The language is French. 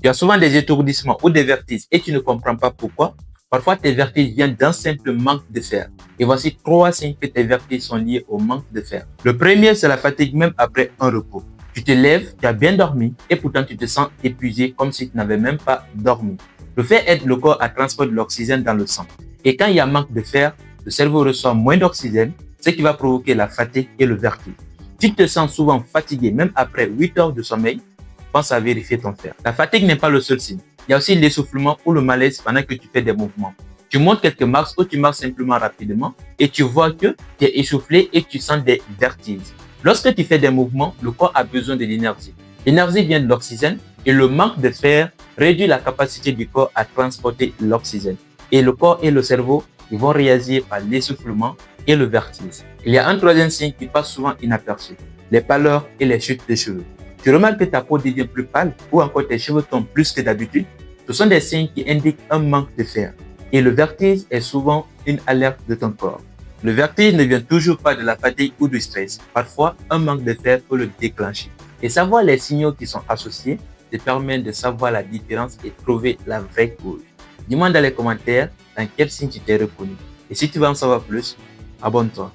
Tu as souvent des étourdissements ou des vertiges et tu ne comprends pas pourquoi. Parfois, tes vertiges viennent d'un simple manque de fer. Et voici 3 signes que tes vertiges sont liés au manque de fer. Le premier, c'est la fatigue même après un repos. Tu te lèves, tu as bien dormi et pourtant tu te sens épuisé comme si tu n'avais même pas dormi. Le fer aide le corps à transporter l'oxygène dans le sang. Et quand il y a manque de fer, le cerveau reçoit moins d'oxygène, ce qui va provoquer la fatigue et le vertige. Tu te sens souvent fatigué même après 8 heures de sommeil. Pense à vérifier ton fer. La fatigue n'est pas le seul signe. Il y a aussi l'essoufflement ou le malaise pendant que tu fais des mouvements. Tu montes quelques marches ou tu marches simplement rapidement et tu vois que tu es essoufflé et tu sens des vertiges. Lorsque tu fais des mouvements, le corps a besoin de l'énergie. L'énergie vient de l'oxygène et le manque de fer réduit la capacité du corps à transporter l'oxygène. Et le corps et le cerveau ils vont réagir par l'essoufflement et le vertige. Il y a un troisième signe qui passe souvent inaperçu, les pâleurs et les chutes de cheveux. Tu remarques que ta peau devient plus pâle ou encore tes cheveux tombent plus que d'habitude. Ce sont des signes qui indiquent un manque de fer. Et le vertige est souvent une alerte de ton corps. Le vertige ne vient toujours pas de la fatigue ou du stress. Parfois, un manque de fer peut le déclencher. Et savoir les signaux qui sont associés te permet de savoir la différence et trouver la vraie cause. Dis-moi dans les commentaires dans quel signe tu t'es reconnu. Et si tu veux en savoir plus, abonne-toi.